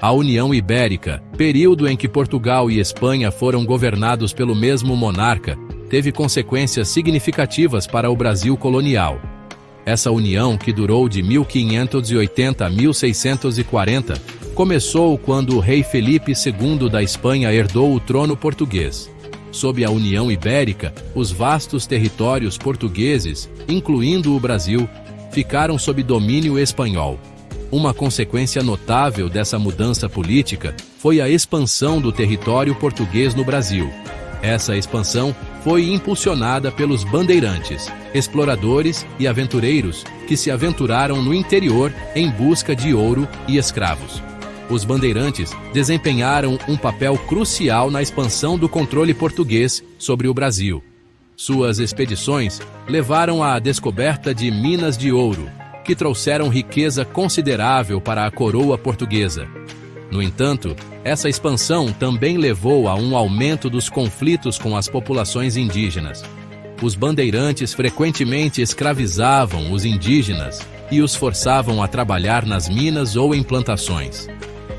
A União Ibérica, período em que Portugal e Espanha foram governados pelo mesmo monarca, teve consequências significativas para o Brasil colonial. Essa união, que durou de 1580 a 1640, começou quando o rei Felipe II da Espanha herdou o trono português. Sob a União Ibérica, os vastos territórios portugueses, incluindo o Brasil, ficaram sob domínio espanhol. Uma consequência notável dessa mudança política foi a expansão do território português no Brasil. Essa expansão foi impulsionada pelos bandeirantes, exploradores e aventureiros que se aventuraram no interior em busca de ouro e escravos. Os bandeirantes desempenharam um papel crucial na expansão do controle português sobre o Brasil. Suas expedições levaram à descoberta de minas de ouro, que trouxeram riqueza considerável para a coroa portuguesa. No entanto, essa expansão também levou a um aumento dos conflitos com as populações indígenas. Os bandeirantes frequentemente escravizavam os indígenas e os forçavam a trabalhar nas minas ou em plantações.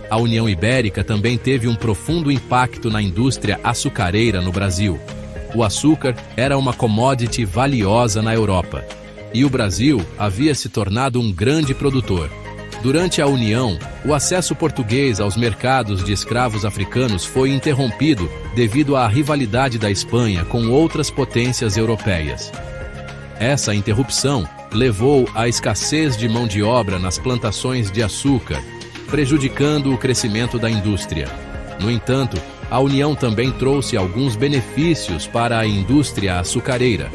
A União Ibérica também teve um profundo impacto na indústria açucareira no Brasil. O açúcar era uma commodity valiosa na Europa, e o Brasil havia se tornado um grande produtor. Durante a União, o acesso português aos mercados de escravos africanos foi interrompido devido à rivalidade da Espanha com outras potências europeias. Essa interrupção levou à escassez de mão de obra nas plantações de açúcar, prejudicando o crescimento da indústria. No entanto, a União também trouxe alguns benefícios para a indústria açucareira.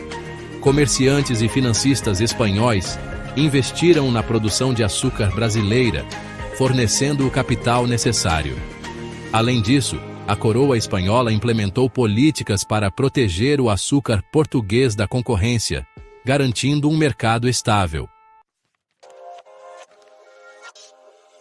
Comerciantes e financistas espanhóis investiram na produção de açúcar brasileira, fornecendo o capital necessário. Além disso, a coroa espanhola implementou políticas para proteger o açúcar português da concorrência, garantindo um mercado estável.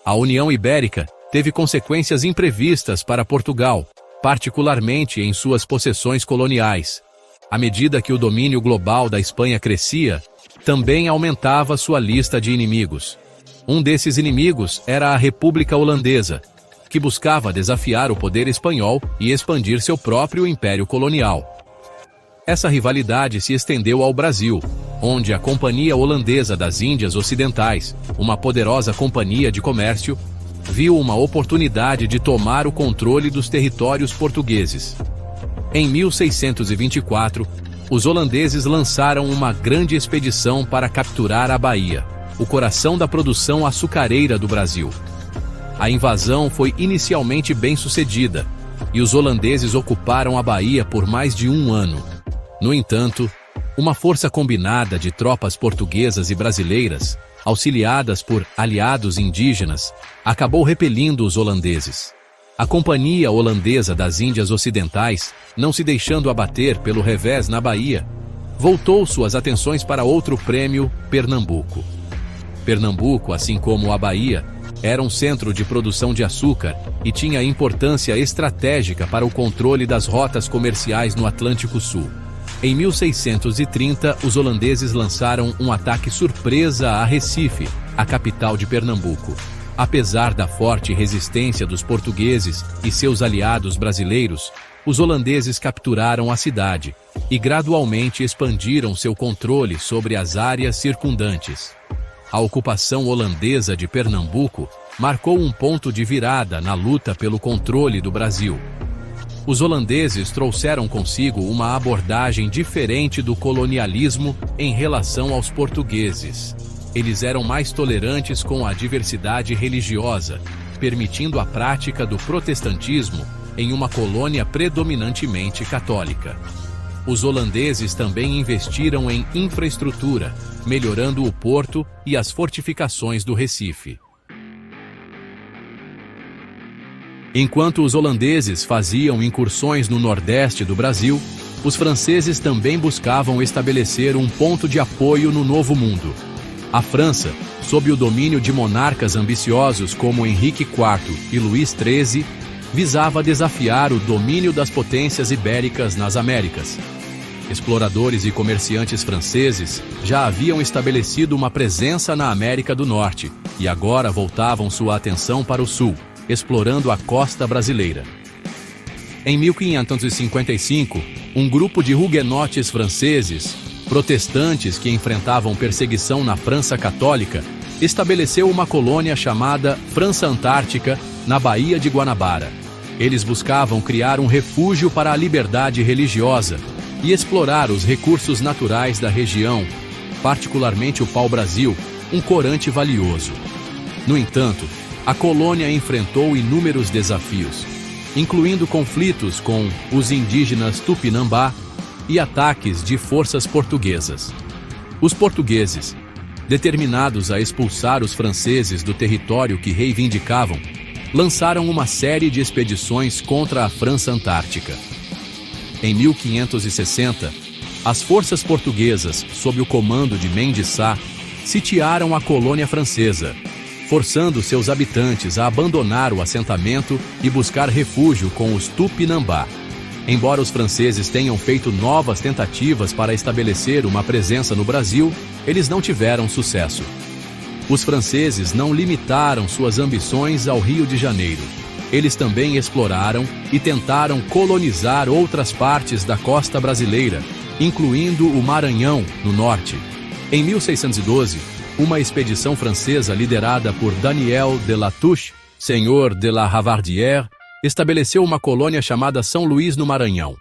A União Ibérica teve consequências imprevistas para Portugal, particularmente em suas possessões coloniais. À medida que o domínio global da Espanha crescia, também aumentava sua lista de inimigos. Um desses inimigos era a República Holandesa, que buscava desafiar o poder espanhol e expandir seu próprio império colonial. Essa rivalidade se estendeu ao Brasil, onde a Companhia Holandesa das Índias Ocidentais, uma poderosa companhia de comércio, viu uma oportunidade de tomar o controle dos territórios portugueses. Em 1624, os holandeses lançaram uma grande expedição para capturar a Bahia, o coração da produção açucareira do Brasil. A invasão foi inicialmente bem-sucedida, e os holandeses ocuparam a Bahia por mais de um ano. No entanto, uma força combinada de tropas portuguesas e brasileiras, auxiliadas por aliados indígenas, acabou repelindo os holandeses. A Companhia Holandesa das Índias Ocidentais, não se deixando abater pelo revés na Bahia, voltou suas atenções para outro prêmio, Pernambuco. Pernambuco, assim como a Bahia, era um centro de produção de açúcar e tinha importância estratégica para o controle das rotas comerciais no Atlântico Sul. Em 1630, os holandeses lançaram um ataque surpresa a Recife, a capital de Pernambuco. Apesar da forte resistência dos portugueses e seus aliados brasileiros, os holandeses capturaram a cidade e gradualmente expandiram seu controle sobre as áreas circundantes. A ocupação holandesa de Pernambuco marcou um ponto de virada na luta pelo controle do Brasil. Os holandeses trouxeram consigo uma abordagem diferente do colonialismo em relação aos portugueses. Eles eram mais tolerantes com a diversidade religiosa, permitindo a prática do protestantismo em uma colônia predominantemente católica. Os holandeses também investiram em infraestrutura, melhorando o porto e as fortificações do Recife. Enquanto os holandeses faziam incursões no nordeste do Brasil, os franceses também buscavam estabelecer um ponto de apoio no Novo Mundo. A França, sob o domínio de monarcas ambiciosos como Henrique IV e Luís XIII, visava desafiar o domínio das potências ibéricas nas Américas. Exploradores e comerciantes franceses já haviam estabelecido uma presença na América do Norte e agora voltavam sua atenção para o Sul. explorando a costa brasileira. Em 1555, um grupo de huguenotes franceses, protestantes que enfrentavam perseguição na França católica, estabeleceu uma colônia chamada França Antártica, na Baía de Guanabara. Eles buscavam criar um refúgio para a liberdade religiosa e explorar os recursos naturais da região, particularmente o pau-brasil, um corante valioso. No entanto, a colônia enfrentou inúmeros desafios, incluindo conflitos com os indígenas Tupinambá e ataques de forças portuguesas. Os portugueses, determinados a expulsar os franceses do território que reivindicavam, lançaram uma série de expedições contra a França Antártica. Em 1560, as forças portuguesas, sob o comando de Mendes Sá, sitiaram a colônia francesa, forçando seus habitantes a abandonar o assentamento e buscar refúgio com os Tupinambá. Embora os franceses tenham feito novas tentativas para estabelecer uma presença no Brasil, eles não tiveram sucesso. Os franceses não limitaram suas ambições ao Rio de Janeiro. Eles também exploraram e tentaram colonizar outras partes da costa brasileira, incluindo o Maranhão, no norte. Em 1612, uma expedição francesa liderada por Daniel de Latouche, senhor de la Ravardière, estabeleceu uma colônia chamada São Luís no Maranhão.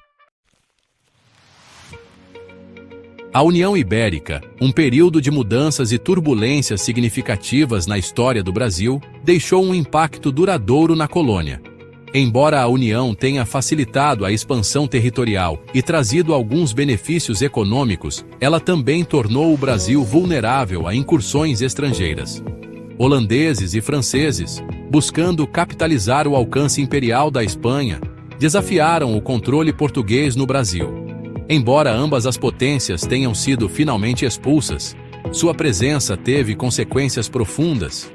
A União Ibérica, um período de mudanças e turbulências significativas na história do Brasil, deixou um impacto duradouro na colônia. Embora a União tenha facilitado a expansão territorial e trazido alguns benefícios econômicos, ela também tornou o Brasil vulnerável a incursões estrangeiras. Holandeses e franceses, buscando capitalizar o alcance imperial da Espanha, desafiaram o controle português no Brasil. Embora ambas as potências tenham sido finalmente expulsas, sua presença teve consequências profundas.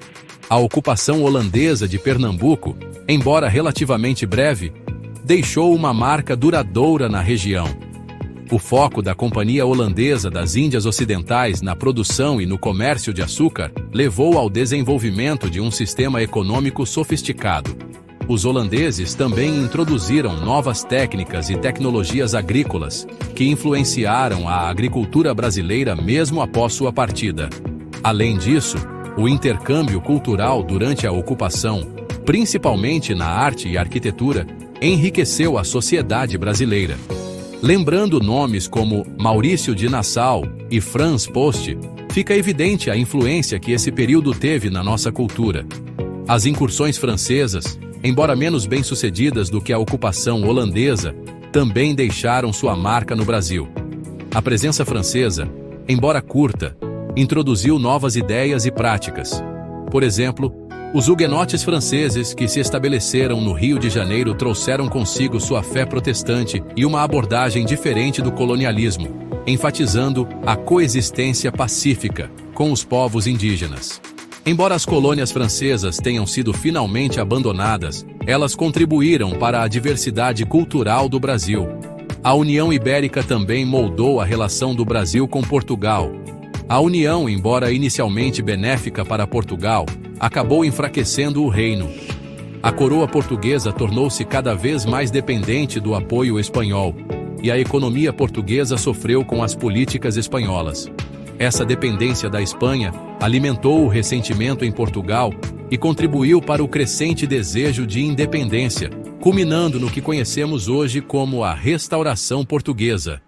A ocupação holandesa de Pernambuco, embora relativamente breve, deixou uma marca duradoura na região. O foco da Companhia Holandesa das Índias Ocidentais na produção e no comércio de açúcar levou ao desenvolvimento de um sistema econômico sofisticado. Os holandeses também introduziram novas técnicas e tecnologias agrícolas, que influenciaram a agricultura brasileira mesmo após sua partida. Além disso, o intercâmbio cultural durante a ocupação, principalmente na arte e arquitetura, enriqueceu a sociedade brasileira. Lembrando nomes como Maurício de Nassau e Franz Post, fica evidente a influência que esse período teve na nossa cultura. As incursões francesas, embora menos bem-sucedidas do que a ocupação holandesa, também deixaram sua marca no Brasil. A presença francesa, embora curta, introduziu novas ideias e práticas. Por exemplo, os huguenotes franceses que se estabeleceram no Rio de Janeiro trouxeram consigo sua fé protestante e uma abordagem diferente do colonialismo, enfatizando a coexistência pacífica com os povos indígenas. Embora as colônias francesas tenham sido finalmente abandonadas, elas contribuíram para a diversidade cultural do Brasil. A União Ibérica também moldou a relação do Brasil com Portugal. A união, embora inicialmente benéfica para Portugal, acabou enfraquecendo o reino. A coroa portuguesa tornou-se cada vez mais dependente do apoio espanhol, e a economia portuguesa sofreu com as políticas espanholas. Essa dependência da Espanha alimentou o ressentimento em Portugal e contribuiu para o crescente desejo de independência, culminando no que conhecemos hoje como a Restauração Portuguesa.